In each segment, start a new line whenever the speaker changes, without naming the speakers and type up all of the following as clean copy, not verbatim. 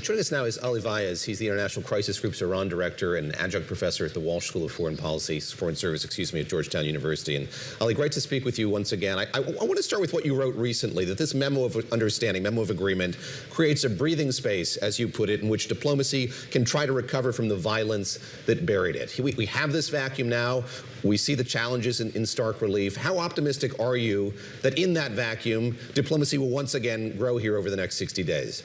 Joining us now is Ali Vaez. He's the International Crisis Group's Iran Director and Adjunct Professor at the Walsh School of Foreign Service, at Georgetown University. And Ali, great to speak with you once again. I want to start with what you wrote recently, that this memo of understanding, memo of agreement, creates a breathing space, as you put it, in which diplomacy can try to recover from the violence that buried it. We have this vacuum now. We see the challenges in stark relief. How optimistic are you that in that vacuum, diplomacy will once again grow here over the next 60 days?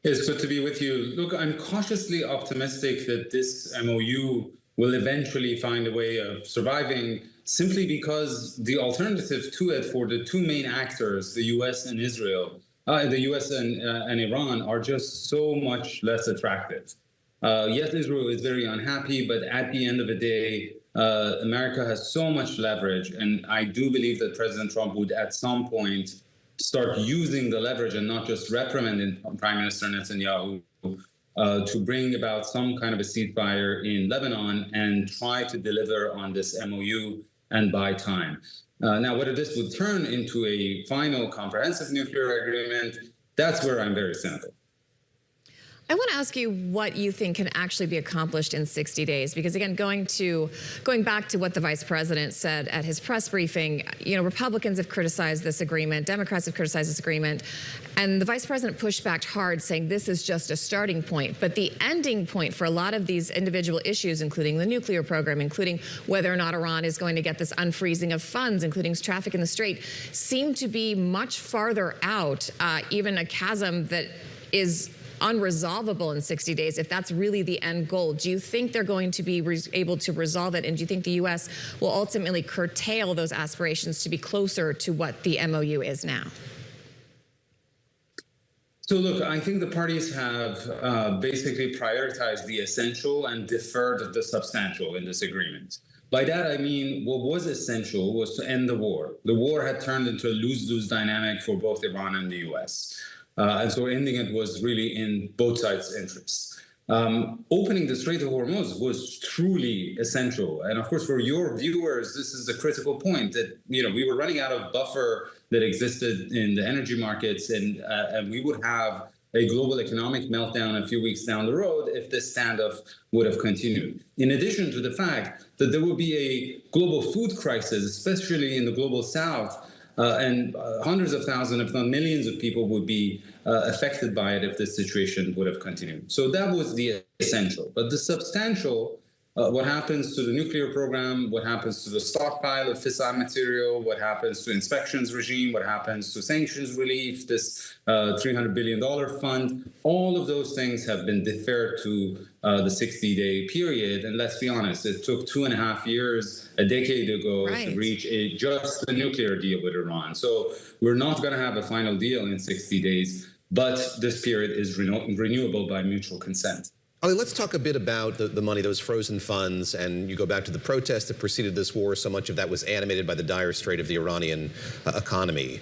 It's good to be with you. Look, I'm cautiously optimistic that this MOU will eventually find a way of surviving, simply because the alternative to it for the two main actors, the U.S. and Israel, the U.S. and Iran, are just so much less attractive. Yes, Israel is very unhappy, but at the end of the day, America has so much leverage, and I do believe that President Trump would at some point start using the leverage and not just reprimanding Prime Minister Netanyahu to bring about some kind of a ceasefire in Lebanon and try to deliver on this MOU and buy time. Now, whether this would turn into a final comprehensive nuclear agreement, that's where I'm very cynical.
I want to ask you what you think can actually be accomplished in 60 days, because again, going back to what the vice president said at his press briefing, you know, Republicans have criticized this agreement, Democrats have criticized this agreement, and the vice president pushed back hard, saying this is just a starting point. But the ending point for a lot of these individual issues, including the nuclear program, including whether or not Iran is going to get this unfreezing of funds, including traffic in the Strait, seem to be much farther out, even a chasm that is unresolvable in 60 days, if that's really the end goal. Do you think they're going to be able to resolve it? And do you think the U.S. will ultimately curtail those aspirations to be closer to what the MOU is now?
So look, I think the parties have basically prioritized the essential and deferred the substantial in this agreement. By that, I mean, what was essential was to end the war. The war had turned into a lose-lose dynamic for both Iran and the U.S. And so ending it was really in both sides' interests. Opening the Strait of Hormuz was truly essential. And of course, for your viewers, this is a critical point that, you know, we were running out of buffer that existed in the energy markets, and we would have a global economic meltdown a few weeks down the road if this standoff would have continued. In addition to the fact that there would be a global food crisis, especially in the global south, and hundreds of thousands, if not millions of people would be affected by it if this situation would have continued. So that was the essential. But the substantial, what happens to the nuclear program, what happens to the stockpile of fissile material, what happens to inspections regime, what happens to sanctions relief, this $300 billion fund, all of those things have been deferred to the 60-day period. And let's be honest, it took 2.5 years, a decade ago, to reach just a nuclear deal with Iran. So we're not going to have a final deal in 60 days, but this period is renewable by mutual consent.
Ali, let's talk a bit about the money, those frozen funds, and you go back to the protests that preceded this war. So much of that was animated by the dire strait of the Iranian economy.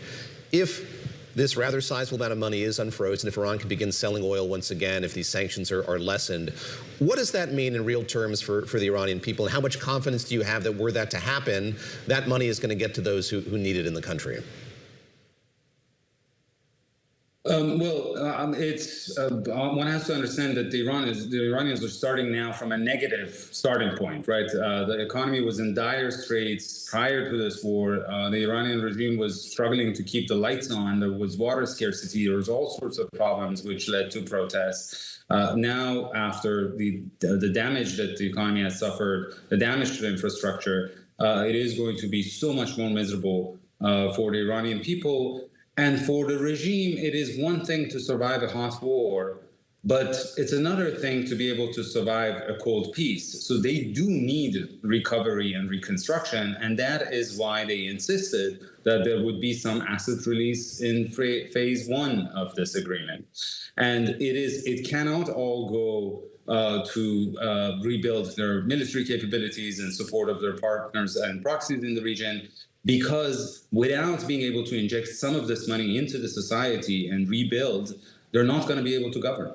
If this rather sizable amount of money is unfrozen, if Iran can begin selling oil once again, if these sanctions are lessened, what does that mean in real terms for the Iranian people? And how much confidence do you have that were that to happen, that money is going to get to those who need it in the country?
One has to understand that the Iranians are starting now from a negative starting point, right? The economy was in dire straits prior to this war. The Iranian regime was struggling to keep the lights on. There was water scarcity. There was all sorts of problems which led to protests. Now, after the damage that the economy has suffered, the damage to the infrastructure, it is going to be so much more miserable for the Iranian people. And for the regime, it is one thing to survive a hot war, but it's another thing to be able to survive a cold peace. So they do need recovery and reconstruction, and that is why they insisted that there would be some asset release in phase one of this agreement. And it cannot all go to rebuild their military capabilities in support of their partners and proxies in the region, because without being able to inject some of this money into the society and rebuild, they're not going to be able to govern.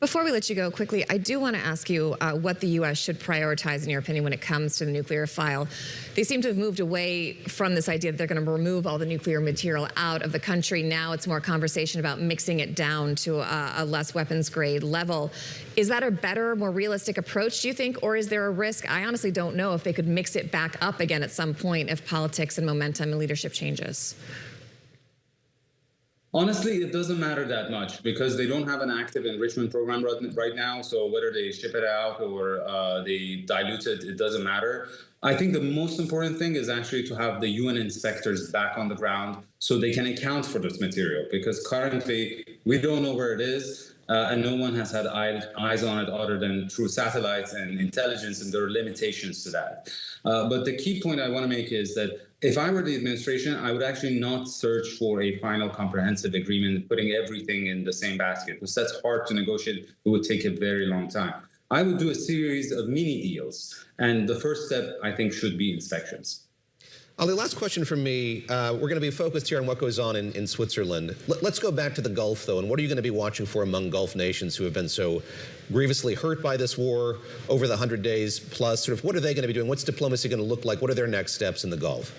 Before we let you go quickly, I do want to ask you what the U.S. should prioritize, in your opinion, when it comes to the nuclear file. They seem to have moved away from this idea that they're going to remove all the nuclear material out of the country. Now it's more conversation about mixing it down to a less weapons grade level. Is that a better, more realistic approach, do you think, or is there a risk? I honestly don't know if they could mix it back up again at some point if politics and momentum and leadership changes.
Honestly, it doesn't matter that much because they don't have an active enrichment program right now. So whether they ship it out or they dilute it, it doesn't matter. I think the most important thing is actually to have the UN inspectors back on the ground so they can account for this material, because currently we don't know where it is. And no one has had eyes on it other than through satellites and intelligence, and there are limitations to that. But the key point I want to make is that if I were the administration, I would actually not search for a final comprehensive agreement, putting everything in the same basket, because that's hard to negotiate. It would take a very long time. I would do a series of mini deals. And the first step, I think, should be inspections.
Ali, last question from me. We're going to be focused here on what goes on in Switzerland. Let's go back to the Gulf, though, and what are you going to be watching for among Gulf nations who have been so grievously hurt by this war over the 100 days plus? Sort of what are they going to be doing? What's diplomacy going to look like? What are their next steps in the Gulf?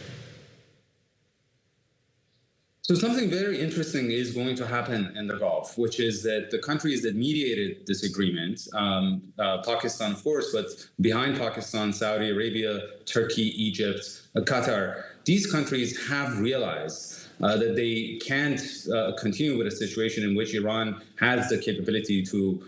So something very interesting is going to happen in the Gulf, which is that the countries that mediated this agreement, Pakistan, of course, but behind Pakistan, Saudi Arabia, Turkey, Egypt, Qatar, these countries have realized that they can't continue with a situation in which Iran has the capability to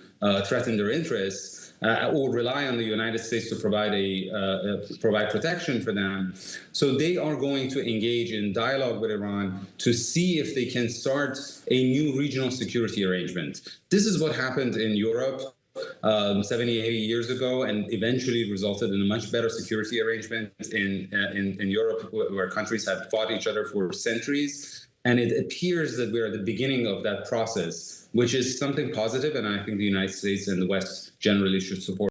threaten their interests or rely on the United States to provide protection for them. So they are going to engage in dialogue with Iran to see if they can start a new regional security arrangement. This is what happened in Europe 70, 80 years ago, and eventually resulted in a much better security arrangement in Europe, where countries have fought each other for centuries. And it appears that we're at the beginning of that process, which is something positive, and I think the United States and the West generally should support.